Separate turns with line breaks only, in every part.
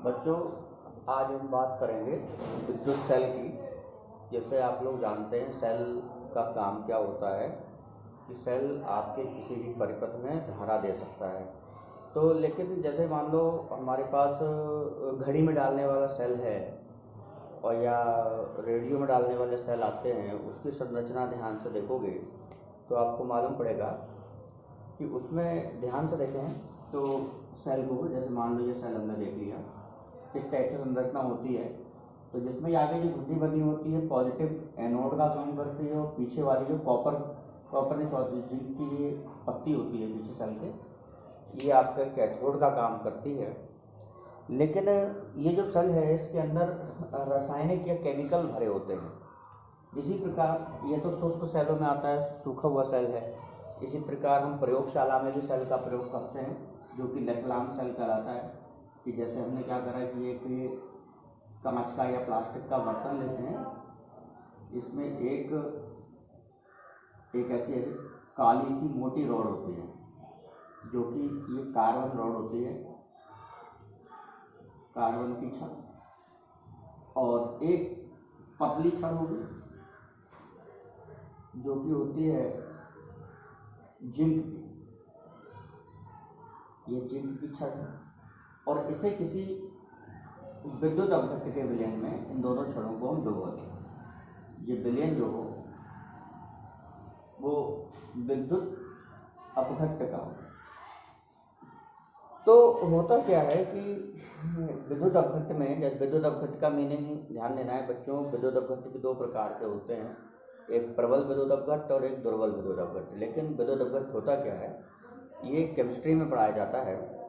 बच्चों, आज हम बात करेंगे विद्युत सेल की। जैसे आप लोग जानते हैं सेल का काम क्या होता है कि सेल आपके किसी भी परिपथ में धारा दे सकता है। तो लेकिन जैसे मान लो हमारे पास घड़ी में डालने वाला सेल है और या रेडियो में डालने वाले सेल आते हैं, उसकी संरचना ध्यान से देखोगे तो आपको मालूम पड़ेगा कि उसमें ध्यान से देखें तो सेल को, जैसे मान लो ये सेल हमने देख लिया, इस टाइप से संरचना होती है। तो जिसमें आगे जो घुंडी बनी होती है पॉजिटिव एनोड का काम करती है, और पीछे वाली जो कॉपर जिंक की पत्ती होती है पीछे सेल के, ये आपका कैथोड का काम करती है। लेकिन ये जो सेल है इसके अंदर रासायनिक या केमिकल भरे होते हैं। इसी प्रकार ये तो शुष्क सेलों में आता है, सूखा हुआ सेल है। इसी प्रकार हम प्रयोगशाला में भी सेल का प्रयोग करते हैं, जो कि लेक्लान सेल कहलाता है। कि जैसे हमने क्या करा कि एक कांच का या प्लास्टिक का बर्तन लेते हैं, इसमें एक ऐसी काली सी मोटी रॉड होती है, जो कि ये कार्बन रॉड होती है, कार्बन की छड़, और एक पतली छड़ होगी जो कि होती है जिंक की, ये जिंक की छड़ है। और इसे किसी विद्युत अपघट्य के विलयन में इन दोनों छड़ों को हम डुबोते हैं। ये विलयन जो हो वो विद्युत अपघट्य का हो। तो होता क्या है कि विद्युत अपघट्य में, जैसे विद्युत अपघट्य का मीनिंग ध्यान देना है बच्चों। विद्युत अपघट्य भी दो प्रकार के होते हैं, एक प्रबल विद्युत अपघट्य और एक दुर्बल विद्युत अपघट्य। लेकिन विद्युत अपघट्य होता क्या है, ये केमिस्ट्री में पढ़ाया जाता है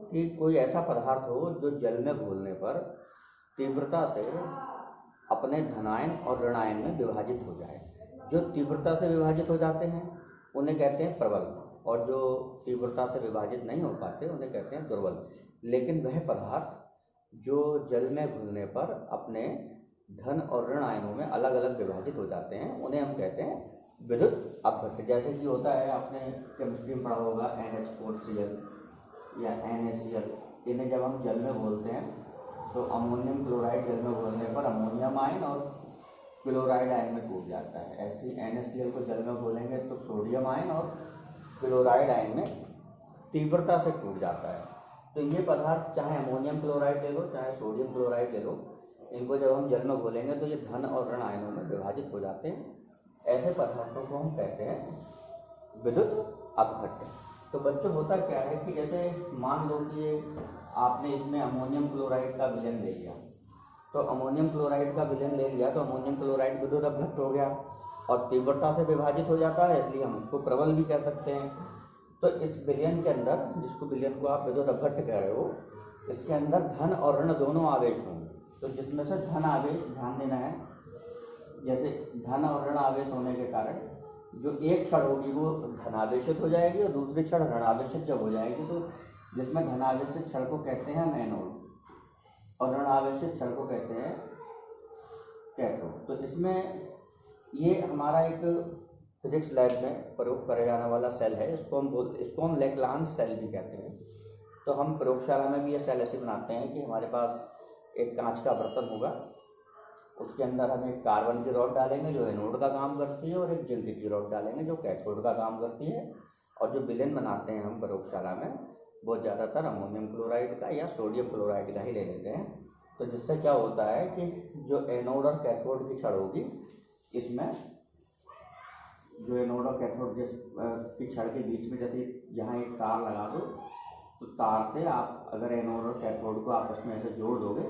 कि कोई ऐसा पदार्थ हो जो जल में घुलने पर तीव्रता से अपने धनायन और ऋणायन में विभाजित हो जाए। जो तीव्रता से विभाजित हो जाते हैं उन्हें कहते हैं प्रबल, और जो तीव्रता से विभाजित नहीं हो पाते उन्हें कहते हैं दुर्बल। लेकिन वह पदार्थ जो जल में घुलने पर अपने धन और ऋण आयनों में अलग अलग विभाजित हो जाते हैं, उन्हें हम कहते हैं विद्युत अपघट्य। जैसे कि होता है, आपने केमिस्ट्री में पढ़ा होगा NH4Cl या NaCl। इन्हें जब हम जल में घोलते हैं तो अमोनियम क्लोराइड जल में घोलने पर अमोनियम आयन और क्लोराइड आयन में टूट जाता है। ऐसे NaCl को जल में घोलेंगे तो सोडियम आयन और क्लोराइड आयन में तीव्रता से टूट जाता है। तो ये पदार्थ, चाहे अमोनियम क्लोराइड ले लो चाहे सोडियम क्लोराइड ले लो, इनको जब हम जल में घोलेंगे तो ये धन और ऋण आयनों में विभाजित हो जाते हैं। ऐसे पदार्थों को हम कहते हैं विद्युत अपघट्य। तो बच्चों, होता क्या है कि जैसे मान लो कि आपने इसमें अमोनियम क्लोराइड का विलयन ले लिया, तो अमोनियम क्लोराइड का विलयन ले लिया तो अमोनियम क्लोराइड विद्युत अपघट्य हो गया और तीव्रता से विभाजित हो जाता है, इसलिए हम उसको प्रबल भी कह सकते हैं। तो इस विलयन के अंदर, जिसको विलयन को आप विद्युत अपघट्य कह रहे हो, इसके अंदर धन और ऋण दोनों आवेश होंगे। तो जिसमें से धन आवेश, ध्यान देना है, जैसे धन और ऋण आवेश होने के कारण जो एक क्षण होगी वो धनावेशित हो जाएगी और दूसरी क्षण ऋणावेशित जब हो जाएगी, तो जिसमें धनावेशित क्षण को कहते हैं हम एनोड और ऋणावेशित क्षण को कहते हैं कैथोड। तो इसमें ये हमारा एक फिजिक्स लैब में प्रयोग करे जाने वाला सेल है, इसको हम लेक्लान सेल भी कहते हैं। तो हम प्रयोगशाला में भी ये सेल ऐसे बनाते हैं कि हमारे पास एक कांच का बर्तन होगा, उसके अंदर हम एक कार्बन की रॉड डालेंगे जो एनोड का काम करती है, और एक जिंक की रॉड डालेंगे जो कैथोड का काम करती है। और जो विलयन बनाते हैं हम प्रयोगशाला में, वो ज़्यादातर अमोनियम क्लोराइड का या सोडियम क्लोराइड का ही ले लेते हैं। तो जिससे क्या होता है कि जो एनोड और कैथोड की छड़ होगी, इसमें जो एनोड और कैथोड की छड़ के बीच में जैसे यहाँ एक तार लगा दो, तो तार से आप अगर एनोड और कैथोड को आपस में ऐसे जोड़ दोगे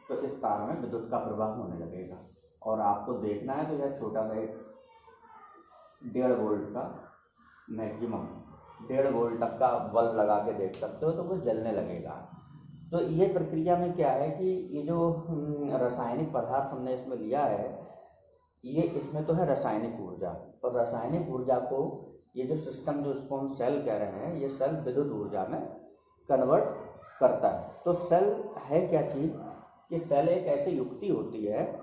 तो इस तार में विद्युत का प्रवाह होने लगेगा। और आपको देखना है तो यह छोटा सा एक 1.5 वोल्ट का, मैक्सिमम 1.5 वोल्ट तक का बल्ब लगा के देख सकते हो, तो वो जलने लगेगा। तो ये प्रक्रिया में क्या है कि ये जो रासायनिक पदार्थ हमने इसमें लिया है, ये इसमें तो है रासायनिक ऊर्जा, और रासायनिक ऊर्जा को ये जो सिस्टम, जो इसको हम सेल कह रहे हैं, ये सेल विद्युत ऊर्जा में कन्वर्ट करता है। तो सेल है क्या चीज़ कि सेल एक ऐसी युक्ति होती है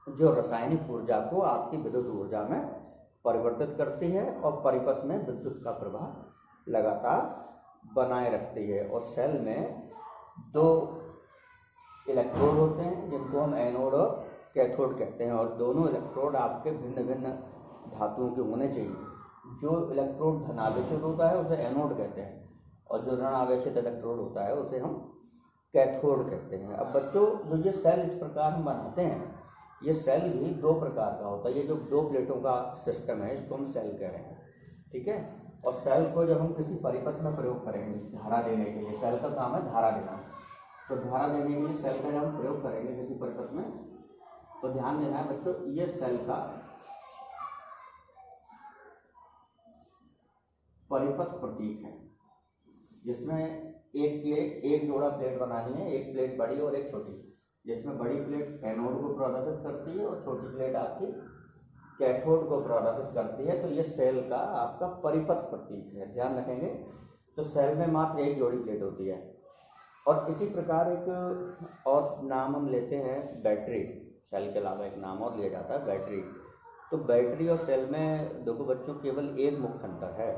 जो रासायनिक ऊर्जा को आपकी विद्युत ऊर्जा में परिवर्तित करती है और परिपथ में विद्युत का प्रवाह लगातार बनाए रखती है। और सेल में दो इलेक्ट्रोड होते हैं जिनको हम एनोड और कैथोड कहते हैं, और दोनों इलेक्ट्रोड आपके भिन्न भिन्न धातुओं के होने चाहिए। जो इलेक्ट्रोड धनावेशित होता है उसे एनोड कहते हैं, और जो ऋण आवेशित इलेक्ट्रोड होता है उसे हम कैथोड कहते हैं। अब बच्चों, जो ये सेल इस प्रकार हम बनाते हैं, ये सेल भी दो प्रकार का होता है। ये जो दो प्लेटों का सिस्टम है इसको हम सेल कह रहे हैं, ठीक है। और सेल को जब हम किसी परिपथ में प्रयोग करेंगे धारा देने के लिए, सेल का काम है धारा देना, तो धारा देने के लिए सेल का जब हम प्रयोग करेंगे किसी परिपथ में, तो ध्यान देना है बच्चों, ये सेल का परिपथ प्रतीक है, जिसमें एक जोड़ा प्लेट बनानी है, एक प्लेट बड़ी और एक छोटी, जिसमें बड़ी प्लेट एनोड को प्रदर्शित करती है और छोटी प्लेट आपकी कैथोड को प्रदर्शित करती है। तो ये सेल का आपका परिपथ प्रतीक है, ध्यान रखेंगे। तो सेल में मात्र एक जोड़ी प्लेट होती है। और इसी प्रकार एक और नाम हम लेते हैं बैटरी, सेल के अलावा एक नाम और लिया जाता है बैटरी। तो बैटरी और सेल में देखो बच्चों, केवल एक मुख्य अंतर है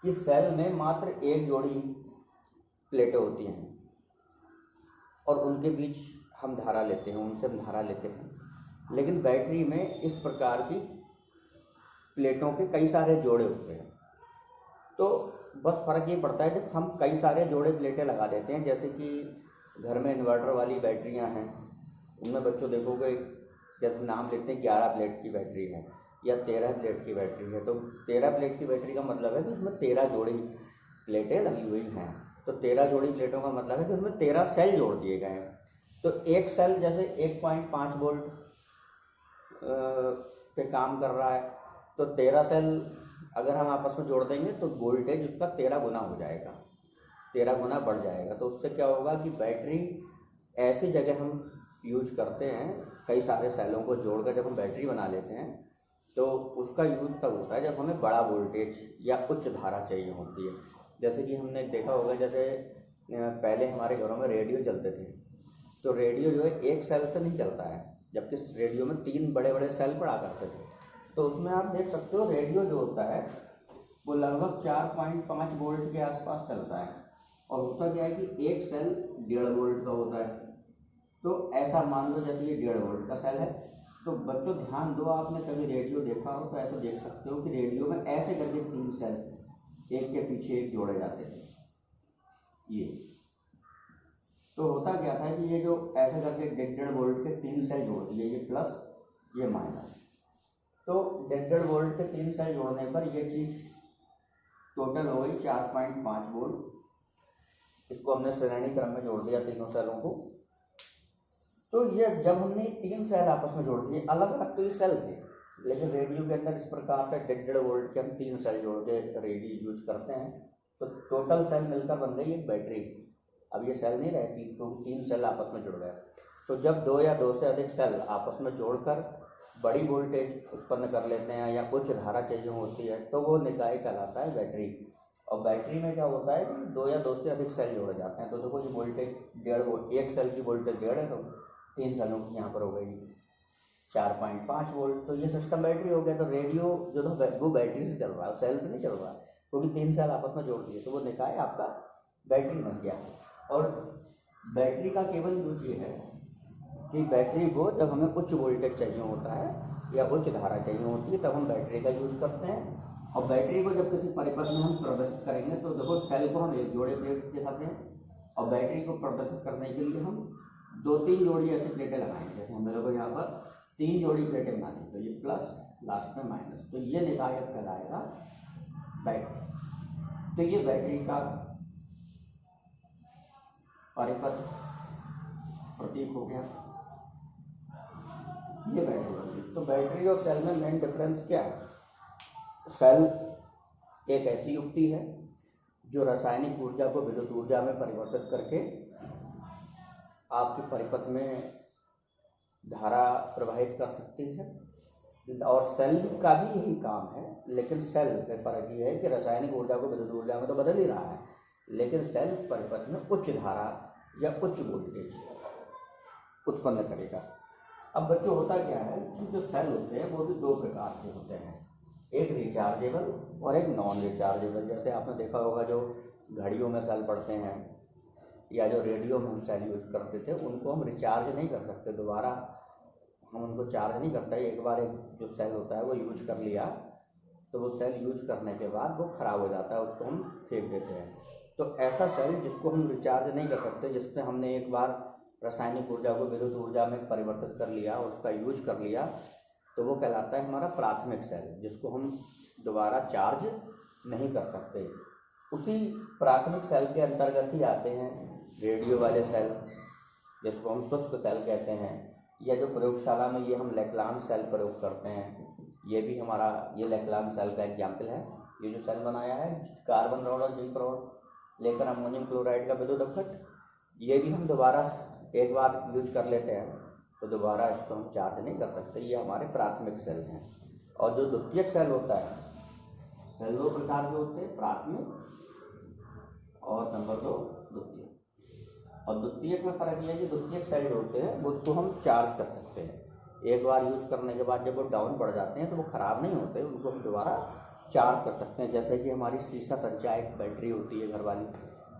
कि सेल में मात्र एक जोड़ी प्लेटें होती हैं और उनके बीच हम धारा लेते हैं, उनसे हम धारा लेते हैं। लेकिन बैटरी में इस प्रकार की प्लेटों के कई सारे जोड़े होते हैं। तो बस फ़र्क ये पड़ता है कि हम कई सारे जोड़े प्लेटें लगा देते हैं। जैसे कि घर में इन्वर्टर वाली बैटरियां हैं, उनमें बच्चों देखोगे जैसे नाम लेते हैं 11 प्लेट की बैटरी है या 13 प्लेट की बैटरी है। तो 13 प्लेट की बैटरी का मतलब है कि उसमें 13 जोड़ी प्लेटें लगी हुई हैं। तो 13 जोड़ी प्लेटों का मतलब है कि उसमें 13 सेल जोड़ दिए गए हैं। तो एक सेल जैसे 1.5 वोल्ट पे काम कर रहा है, तो 13 सेल अगर हम आपस में जोड़ देंगे तो वोल्टेज उसका 13 गुना हो जाएगा, 13 गुना बढ़ जाएगा। तो उससे क्या होगा कि बैटरी ऐसी जगह हम यूज करते हैं, कई सारे सेलों को जोड़कर जब हम बैटरी बना लेते हैं, तो उसका यूज तब होता है जब हमें बड़ा वोल्टेज या उच्च धारा चाहिए होती है। जैसे कि हमने देखा होगा, जैसे पहले हमारे घरों में रेडियो चलते थे, तो रेडियो जो है एक सेल से नहीं चलता है, जबकि रेडियो में 3 बड़े बड़े सेल पड़ा करते थे। तो उसमें आप देख सकते हो रेडियो जो होता है वो लगभग 4.5 वोल्ट के आसपास चलता है, और होता क्या है कि एक सेल 1.5 वोल्ट का होता है। तो ऐसा मान लो जैसे ये 1.5 वोल्ट का सेल है। तो बच्चों ध्यान दो, आपने कभी रेडियो देखा हो तो ऐसा देख सकते हो कि रेडियो में ऐसे करके 3 सेल एक के पीछे एक जोड़े जाते थे। ये तो होता क्या था कि ये जो ऐसे करके 1.5 वोल्ट के 3 सेल जोड़ दिए, ये प्लस ये माइनस, तो 1.5 वोल्ट के 3 सेल जोड़ने पर ये चीज़ टोटल हो गई 4.5 वोल्ट। इसको हमने श्रेणी क्रम में जोड़ दिया तीनों सेलों को। तो ये जब हमने 3 सेल आपस में जोड़ दिए, अलग अलग तो ये सेल थे, लेकिन रेडियो के अंदर इस प्रकार से 1.5 वोल्ट के हम 3 सेल जोड़ के रेडियो यूज करते हैं, तो टोटल सेल मिलकर बन गई एक बैटरी। अब ये सेल नहीं रहती, तो 3 सेल आपस में जुड़ गए। तो जब 2 या 2 से अधिक सेल आपस में जोड़कर बड़ी वोल्टेज उत्पन्न कर लेते हैं या उच्च धारा चाहिए होती है, तो वो निकाय कहलाता है बैटरी। और बैटरी में क्या होता है कि 2 या 2 से अधिक सेल जोड़े जाते हैं। तो देखो ये वोल्टेज 1.5 वोल्ट, एक सेल की वोल्टेज 1.5 है, तो 3 सेलों की यहाँ पर हो गई 4.5 वोल्ट। तो ये सिस्टम बैटरी हो गया। तो रेडियो जो था वो बैटरी से चल रहा है, सेल से नहीं चल रहा, क्योंकि 3 सेल आपस में जोड़ दिए, तो वो निकाय आपका बैटरी बन गया। और बैटरी का केवल यूज ये है कि बैटरी को जब हमें उच्च वोल्टेज चाहिए होता है या उच्च धारा चाहिए होती है, तब हम बैटरी का यूज करते हैं। और बैटरी को जब किसी परिपथ में हम प्रदर्शित करेंगे, तो देखो सेल को हम एक जोड़े प्लेट से दिखाते हैं, और बैटरी को प्रदर्शित करने के लिए हम 2-3 जोड़ी ऐसी प्लेटें लगाएंगे। जैसे हम लोग यहाँ पर 3 जोड़ी प्लेटें बना दी, तो ये प्लस लास्ट में माइनस, तो ये निकाय कहलाएगा बैटरी। तो ये बैटरी का परिपथ प्रतीक हो गया, ये बैटरी होगी। तो बैटरी और सेल में मेन डिफरेंस क्या है? सेल एक ऐसी युक्ति है जो रासायनिक ऊर्जा को विद्युत ऊर्जा में परिवर्तित करके आपके परिपथ में धारा प्रवाहित कर सकती है। और सेल का भी यही काम है, लेकिन सेल में फर्क ये है कि रासायनिक ऊर्जा को विद्युत ऊर्जा में तो बदल ही रहा है, लेकिन सेल परिपथ में उच्च धारा या उच्च वोल्टेज उत्पन्न करेगा। अब बच्चों होता क्या है कि जो सेल होते हैं वो भी 2 प्रकार के होते हैं, एक रिचार्जेबल और एक नॉन रिचार्जेबल। जैसे आपने देखा होगा जो घड़ियों में सेल पड़ते हैं, या जो रेडियो में हम सेल यूज़ करते थे उनको हम रिचार्ज नहीं कर सकते, दोबारा हम उनको चार्ज नहीं करते। एक बार एक जो सेल होता है वो यूज कर लिया तो वो सेल यूज करने के बाद वो ख़राब हो जाता है, उसको हम फेंक देते हैं। तो ऐसा सेल जिसको हम रिचार्ज नहीं कर सकते, जिसमें हमने एक बार रासायनिक ऊर्जा को विद्युत ऊर्जा में परिवर्तित कर लिया और उसका यूज कर लिया, तो वो कहलाता है हमारा प्राथमिक सेल, जिसको हम दोबारा चार्ज नहीं कर सकते। उसी प्राथमिक सेल के अंतर्गत ही आते हैं रेडियो वाले सेल, जिसको हम शुष्क सेल कहते हैं, या जो प्रयोगशाला में ये हम लैग्रांज सेल प्रयोग करते हैं, ये भी हमारा ये लैग्रांज सेल का एग्जाम्पल है। ये जो सेल बनाया है कार्बन रॉड और जिंक रॉड लेकर अमोनियम क्लोराइड का विद्युत अपघट्ट, ये भी हम दोबारा एक बार यूज कर लेते हैं तो दोबारा इसको हम चार्ज नहीं कर सकते। ये हमारे प्राथमिक सेल हैं। और जो द्वितीयक सेल होता है, सेल दो प्रकार के होते हैं, प्राथमिक और नंबर 2 द्वितीयक। और द्वितीयक में फ़र्क ये है कि द्वितीयक सेल जो होते हैं वो तो हम चार्ज कर सकते हैं, एक बार यूज़ करने के बाद जब वो डाउन पड़ जाते हैं तो वो ख़राब नहीं होते, उनको हम दोबारा चार्ज कर सकते हैं। जैसे कि हमारी सीसा संचायक बैटरी होती है घर वाली,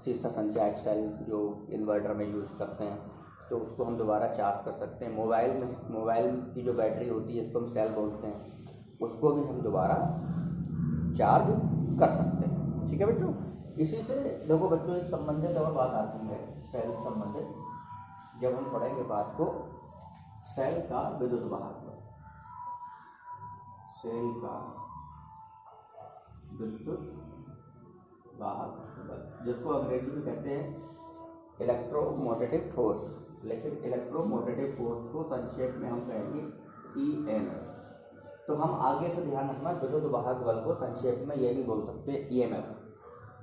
सीसा संचायक सेल जो इन्वर्टर में यूज़ करते हैं, तो उसको हम दोबारा चार्ज कर सकते हैं। मोबाइल की जो बैटरी होती है, इसको हम सेल बोलते हैं, उसको भी हम दोबारा चार्ज कर सकते हैं। ठीक है बच्चों, इसी से देखो बच्चों एक संबंधित और बात आती है सेल संबंधित, जब हम पढ़ेंगे बात को सेल का विद्युत वाहक बल, सेल का विद्युत वाहक बल, जिसको अंग्रेजी में कहते हैं इलेक्ट्रोमोटिव फोर्स, लेकिन इलेक्ट्रोमोटिव फोर्स को संक्षेप में हम कहेंगे EMF। तो हम आगे से ध्यान रखना, विद्युत वाहक बल को संक्षेप में ये भी बोल सकते हैं EMF।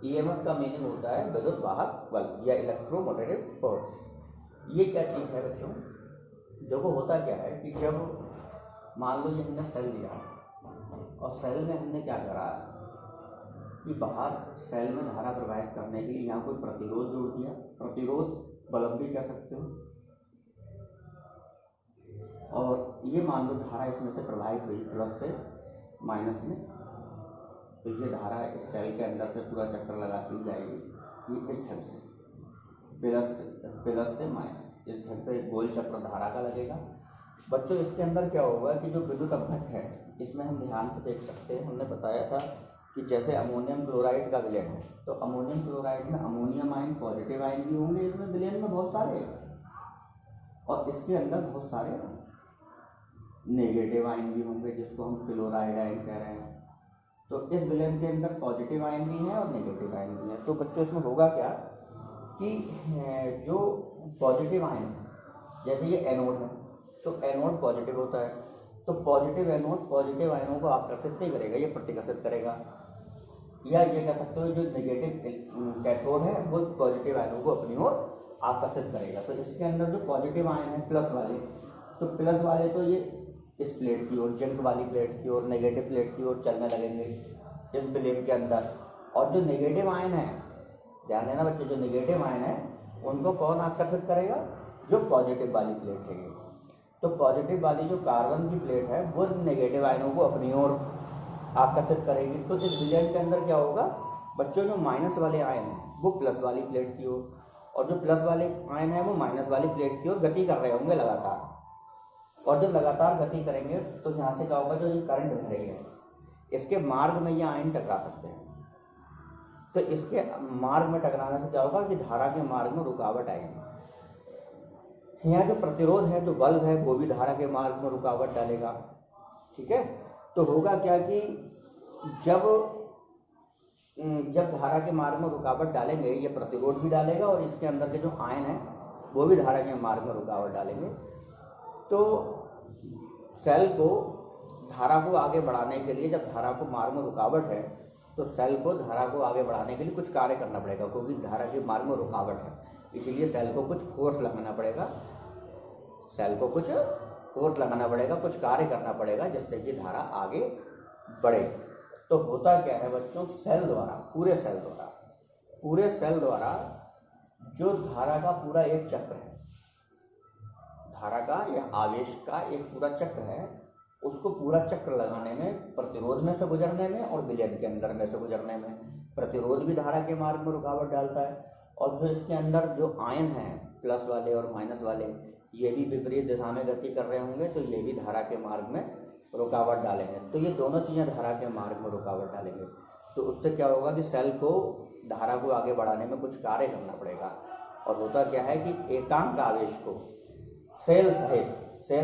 EMF का मीनिंग होता है विद्युत वाहक बल या इलेक्ट्रोमोटिव फोर्स। ये क्या चीज़ है बच्चों, देखो होता क्या है कि जब मान लो ये हमने सेल लिया और सेल में हमने क्या करा कि बाहर सेल में धारा प्रवाहित करने के लिए यहाँ कोई प्रतिरोध जोड़ दिया, प्रतिरोध बल्ब भी कह सकते हो, और ये मान लो धारा इसमें से प्रवाहित हुई प्लस से माइनस में, तो ये धारा इस सेल के अंदर से पूरा चक्कर लगाती जाएगी, ये इस ढंग से प्लस से माइनस, इस ढंग से एक गोल चक्र धारा का लगेगा। बच्चों इसके अंदर क्या होगा कि जो विद्युत अपघट्ट है इसमें हम ध्यान से देख सकते हैं, हमने बताया था कि जैसे अमोनियम क्लोराइड का विलयन है, तो अमोनियम क्लोराइड में अमोनियम आयन पॉजिटिव आयन भी होंगे इसमें विलयन में बहुत सारे, और इसके अंदर बहुत सारे नेगेटिव आयन भी होंगे जिसको हम क्लोराइड आयन कह रहे हैं। तो इस विलयन के अंदर पॉजिटिव आयन भी है और नेगेटिव आयन भी है। तो बच्चों इसमें होगा क्या कि जो पॉजिटिव आयन है, जैसे ये एनोड है तो एनोड पॉजिटिव होता है, तो पॉजिटिव एनोड पॉजिटिव आयनों को आकर्षित नहीं करेगा, ये प्रतिकर्षित करेगा। या ये कह सकते हो जो नेगेटिव कैथोड है वो पॉजिटिव आयनों को अपनी ओर आकर्षित करेगा। तो इसके अंदर जो पॉजिटिव आयन है प्लस वाले, तो प्लस वाले तो ये इस प्लेट की ओर, जिंक वाली प्लेट की ओर, नेगेटिव प्लेट की ओर चलने लगेंगे इस विलयन के अंदर। और जो नेगेटिव आयन है, ध्यान देना बच्चे, जो नेगेटिव आयन है उनको कौन आकर्षित करेगा, जो पॉजिटिव वाली प्लेट है। तो पॉजिटिव वाली जो कार्बन की प्लेट है वो नेगेटिव आयनों को अपनी ओर आकर्षित करेगी। तो इस विलयन के अंदर क्या होगा बच्चों, जो माइनस वाले आयन है वो प्लस वाली प्लेट की ओर, और जो प्लस वाले आयन है वो माइनस वाली प्लेट की ओर गति कर रहे होंगे लगातार। और जब लगातार गति करेंगे तो यहाँ से क्या होगा, जो ये करंट बह रही है इसके मार्ग में ये आयन टकरा सकते हैं। तो इसके मार्ग में टकराने से क्या होगा कि धारा के मार्ग में रुकावट आएगी। यहाँ जो प्रतिरोध है, जो बल्ब है, वो भी धारा के मार्ग में रुकावट डालेगा। ठीक है, तो होगा क्या कि जब धारा के मार्ग में रुकावट डालेंगे, ये प्रतिरोध भी डालेगा और इसके अंदर के जो आयन है वो भी धारा के मार्ग में रुकावट डालेंगे। तो सेल को धारा को आगे बढ़ाने के लिए, जब धारा को मार्ग में रुकावट है तो सेल को धारा को आगे बढ़ाने के लिए कुछ कार्य करना पड़ेगा, क्योंकि धारा के मार्ग में रुकावट है, इसीलिए सेल को कुछ फोर्स लगाना पड़ेगा, कुछ कार्य करना पड़ेगा जिससे कि धारा आगे बढ़े। तो होता क्या है बच्चों, सेल द्वारा, पूरे सेल द्वारा जो धारा का पूरा एक चक्र है, धारा का या आवेश का एक पूरा चक्र है, उसको पूरा चक्र लगाने में, प्रतिरोध में से गुजरने में और विलयन के अंदर में से गुजरने में, प्रतिरोध भी धारा के मार्ग में रुकावट डालता है और जो इसके अंदर जो आयन हैं प्लस वाले और माइनस वाले, ये भी विपरीत दिशा में गति कर रहे होंगे, तो ये भी धारा के मार्ग में रुकावट डालेंगे। तो ये दोनों चीज़ें धारा के मार्ग में रुकावट डालेंगे, तो उससे क्या होगा कि सेल को धारा को आगे बढ़ाने में कुछ कार्य करना पड़ेगा। और होता क्या है कि एकांक आवेश को सेल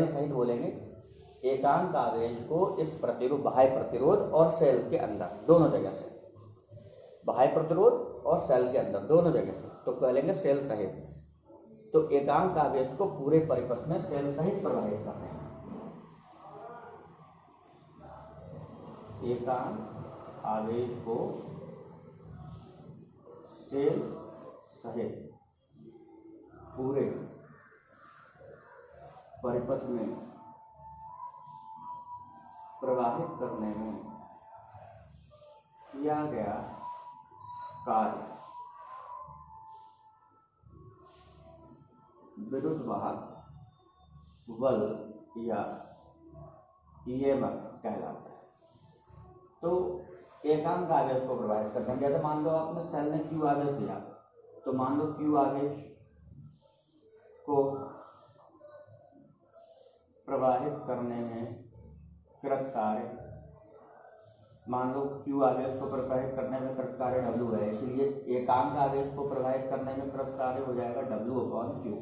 सहित बोलेंगे, एकांक आवेश को इस प्रतिरोध, बाह्य प्रतिरोध और सेल के अंदर दोनों जगह से, बाह्य प्रतिरोध और सेल के अंदर दोनों जगह से, तो कह लेंगे सेल सहित। तो एकांक आवेश को पूरे परिपथ में सेल सहित प्रवाहित करते हैं। एकांक आवेश को सेल सहित पूरे परिपथ में प्रवाहित करने में किया गया कार्य विद्युत वाहक बल या ईएमएफ कहलाता है। तो एकांक आवेश को प्रवाहित करते हैं, जैसे मान लो आपने सेल ने क्यू आवेश दिया, तो मान लो क्यू आवेश को प्रवाहित करने में कृत कार्य, मान लो क्यू आवेश को प्रवाहित करने में कृत कार्य डब्ल्यू है, इसलिए एकांक आवेश को प्रवाहित करने में कृत कार्य हो जाएगा W/Q।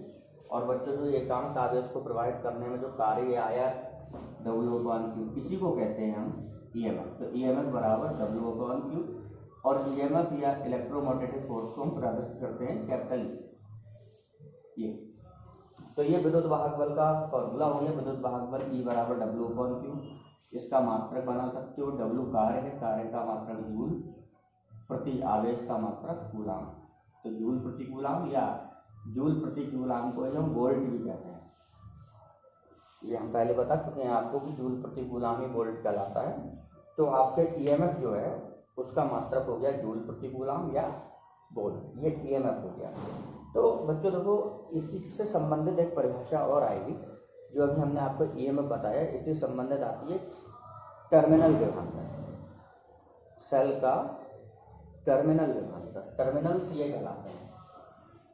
और बच्चों जो एकांक आवेश को प्रवाहित करने में जो कार्य आया W/Q, इसी को कहते हैं हम ईएमएफ। तो ईएमएफ बराबर W/Q, और ईएमएफ या इलेक्ट्रोमैग्नेटिक फोर्स को हम प्रदर्शित करते हैं कैपिटल E। तो ये विद्युत वाहक बल का फॉर्मूला हो गया। विद्युत वाहक बल E बराबर W/Q। इसका मात्रक बना सकते हो, W कार्य है, कार्य का मात्रक जूल प्रति आवेश का मात्रक कूलाम। तो जूल प्रति कूलाम या जूल प्रति कूलाम को हम वोल्ट भी कहते हैं। ये हम पहले बता चुके हैं आपको कि जूल प्रति कूलाम ही वोल्ट कहलाता है। तो आपके ईएमएफ जो है उसका मात्रक हो गया जूल प्रति कूलाम या वोल्ट, ये ईएमएफ हो गया। तो बच्चों देखो, इसी से संबंधित एक परिभाषा और आएगी जो अभी हमने आपको ईएमएफ बताया, इससे संबंधित आती है टर्मिनल विभवांतर। सेल का टर्मिनल विभवांतर, टर्मिनल्स ये कहलाते हैं,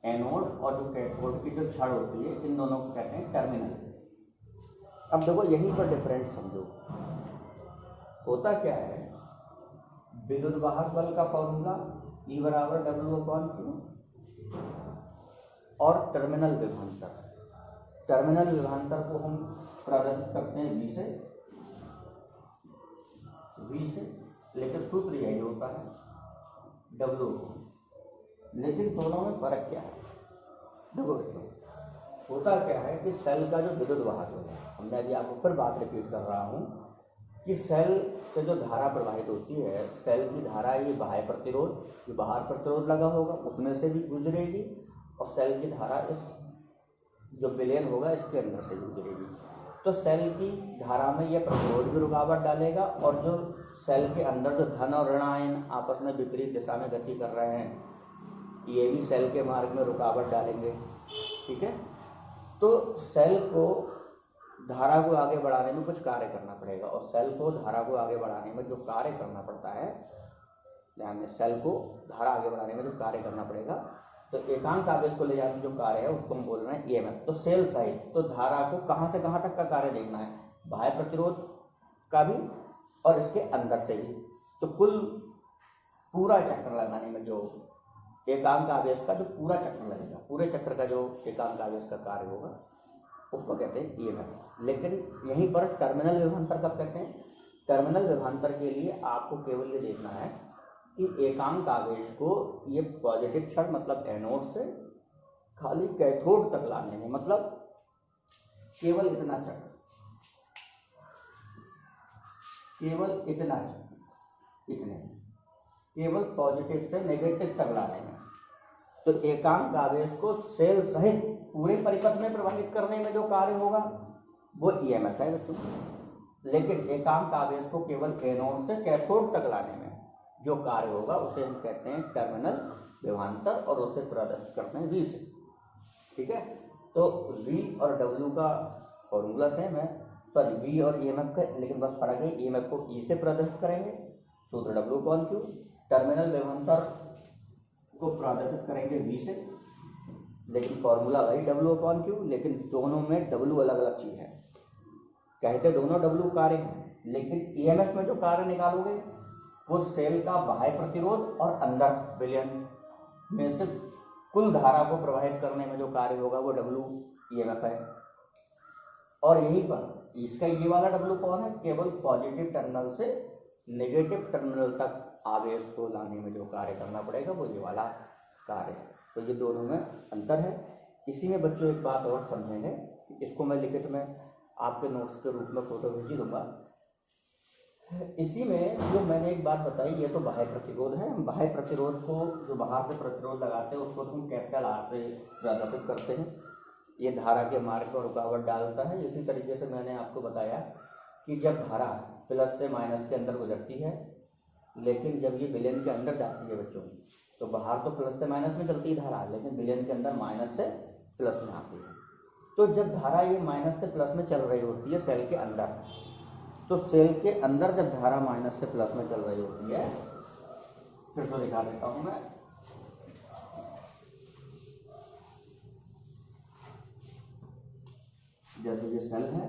एनोड और जो कैथोड की जो छड़ होती है, इन दोनों को कहते हैं टर्मिनल। अब देखो यहीं पर डिफरेंस समझो, होता क्या है, विद्युत वाहक बल का फॉर्मूला E बराबर W/Q और टर्मिनल विभवांतर, टर्मिनल विभवांतर को हम प्रदर्शित करते हैं V से, लेकिन सूत्र यही होता है W। लेकिन दोनों में फर्क क्या है? देखो बच्चों, होता क्या है कि सेल का जो विद्युत वाहक है, हमने अभी आपको फिर बात रिपीट कर रहा हूँ कि सेल से जो धारा प्रवाहित होती है, सेल की धारा ये बाह्य प्रतिरोध, जो बाहर प्रतिरोध लगा होगा उसमें से भी गुजरेगी, और सेल की धारा इस जो विलयन होगा इसके अंदर से गुजरेगी। तो सेल की धारा में यह प्रतिरोध भी रुकावट डालेगा, और जो सेल के अंदर जो धन और ऋण आयन आपस में विपरीत दिशा में गति कर रहे हैं, ये भी सेल के मार्ग में रुकावट डालेंगे। ठीक है, तो सेल को धारा को आगे बढ़ाने में कुछ कार्य करना पड़ेगा, और सेल को धारा को आगे बढ़ाने में जो कार्य करना पड़ता है, ध्यान में, सेल को धारा आगे बढ़ाने में जो कार्य करना पड़ेगा, तो एकांक आवेश को ले जाने जो कार्य है उसको हम बोल रहे हैं ईएमएफ। तो सेल साइड, तो धारा को कहाँ से कहाँ तक का कार्य देखना है, बाह्य प्रतिरोध का भी और इसके अंदर से भी। तो कुल पूरा चक्र लगाने में जो एकांक आवेश का जो पूरा चक्र लगेगा, पूरे चक्र का जो एकांक आवेश का कार्य होगा उसको कहते हैं ईएमएफ। लेकिन यहीं पर टर्मिनल विभवांतर कब कहते हैं? टर्मिनल विभवांतर के लिए आपको केवल ये देखना है कि एकांक आवेश को ये पॉजिटिव क्षण मतलब एनोड से खाली कैथोड तक लाने में, मतलब केवल इतना चक्र, केवल इतना चक्र, इतने केवल पॉजिटिव से नेगेटिव तक लाने में। तो एकांक आवेश को सेल सहित पूरे परिपथ में प्रवाहित करने में जो कार्य होगा वो ईएमएफ है बच्चों। लेकिन एकांक आवेश को केवल एनोड से कैथोड तक लाने में जो कार्य होगा उसे हम कहते हैं टर्मिनल विभवांतर, और उसे प्रदर्शित करते हैं V से। ठीक है, तो V और W का फॉर्मूला सेम है, सॉरी V और ईएमएफ का, लेकिन बस फर्क है, ईएमएफ को E से प्रदर्शित करेंगे, सूत्र W/Q, टर्मिनल विभवांतर को प्रदर्शित करेंगे V से, लेकिन फॉर्मूला वही W/Q, लेकिन दोनों में W अलग अलग चीज है। कहते दोनों W कार्य हैं, लेकिन EMF में जो कार्य निकालोगे वो सेल का बाह्य प्रतिरोध और अंदर विलयन में से कुल धारा को प्रवाहित करने में जो कार्य होगा वो W EMF है। और यहीं पर इसका ये वाला W कौन है? केवल पॉजिटिव टर्मिनल से नेगेटिव टर्मिनल तक आवेश को लाने में जो कार्य करना पड़ेगा वो ये वाला कार्य है। तो ये दोनों में अंतर है। इसी में बच्चों एक बात और समझेंगे, इसको मैं लिखित में आपके नोट्स के रूप में फोटो भेज दूंगा। इसी में जो मैंने एक बात बताई, ये तो बाह्य प्रतिरोध है। बाह्य प्रतिरोध को जो बाहर से प्रतिरोध लगाते हैं उसको हम कैपिटल R से प्रदर्शित करते हैं। ये धारा के मार्ग पर रुकावट डालता है। इसी तरीके से मैंने आपको बताया कि जब धारा प्लस से माइनस के अंदर गुजरती है, लेकिन जब ये विलयन के अंदर जाती है बच्चों, तो बाहर तो प्लस से माइनस में चलती है धारा, लेकिन विलयन के अंदर माइनस से प्लस में आती है। तो जब धारा ये माइनस से प्लस में चल रही होती है सेल के अंदर, तो सेल के अंदर जब धारा माइनस से प्लस में चल रही होती है, फिर तो दिखा देता हूं मैं। जैसे ये सेल है,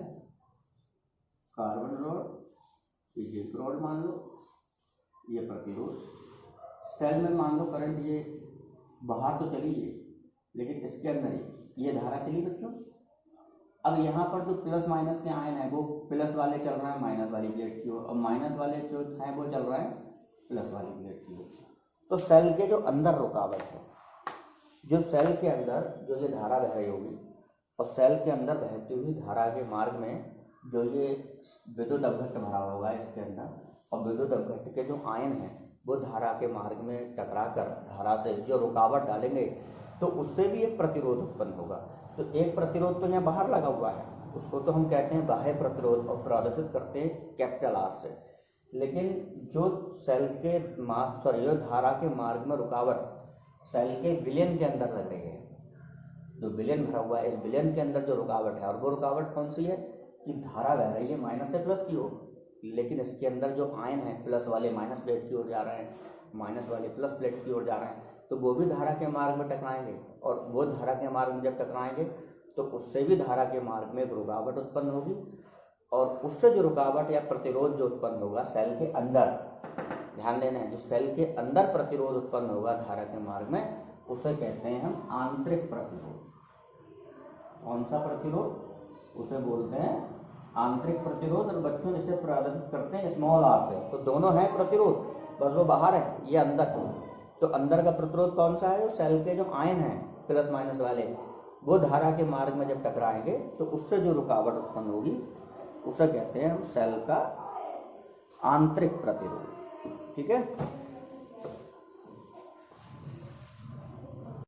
कार्बन रॉड, ये जिंक रॉड मान लो, ये प्रतिरोध। सेल में मान लो करंट ये बाहर तो चली है, लेकिन इसके अंदर ये धारा चली बच्चों। अब यहाँ पर जो प्लस माइनस के आयन है वो प्लस वाले चल रहे हैं माइनस वाली प्लेट की ओर, और माइनस वाले जो हैं वो चल रहे हैं प्लस वाली प्लेट की ओर। तो सेल के जो अंदर रुकावट है, जो सेल के अंदर जो ये धारा बह रही होगी, और सेल के अंदर बहती हुई धारा के मार्ग में जो ये विद्युत अपघट्ट भरा होगा इसके अंदर, और विद्युत अपघट्ट के जो आयन हैं वो धारा के मार्ग में टकराकर धारा से जो रुकावट डालेंगे, तो उससे भी एक प्रतिरोध उत्पन्न होगा। तो एक प्रतिरोध तो यहाँ बाहर लगा हुआ है, उसको तो हम कहते हैं बाह्य प्रतिरोध, और प्रदर्शित करते हैं कैपिटल R से। लेकिन जो सेल के जो धारा के मार्ग में रुकावट सेल के विलयन के अंदर लग रही है, जो विलयन भरा हुआ है, इस विलयन के अंदर जो रुकावट है, और वो रुकावट कौन सी है कि धारा बह रही है माइनस से प्लस की ओर, लेकिन इसके अंदर जो आयन है प्लस वाले माइनस प्लेट की ओर जा रहे हैं, माइनस वाले प्लस प्लेट की ओर जा रहे हैं, तो वो भी धारा के मार्ग में टकराएंगे, और वो धारा के मार्ग में जब टकराएंगे तो उससे भी धारा के मार्ग में एक रुकावट उत्पन्न होगी, और उससे जो रुकावट या प्रतिरोध जो उत्पन्न होगा सेल के अंदर, ध्यान देना है, जो सेल के अंदर प्रतिरोध उत्पन्न होगा धारा के मार्ग में, उसे कहते हैं हम आंतरिक प्रतिरोध। कौन सा प्रतिरोध? उसे बोलते हैं आंतरिक प्रतिरोध, और बच्चों इसे प्रदर्शित करते हैं स्मॉल r से। तो दोनों हैं प्रतिरोध, बस वो बाहर है, ये अंदर। तो अंदर का प्रतिरोध कौन सा है? जो सेल के जो आयन हैं प्लस माइनस वाले, वो धारा के मार्ग में जब टकराएंगे तो उससे जो रुकावट उत्पन्न होगी उसे कहते हैं हम सेल का आंतरिक प्रतिरोध। ठीक है।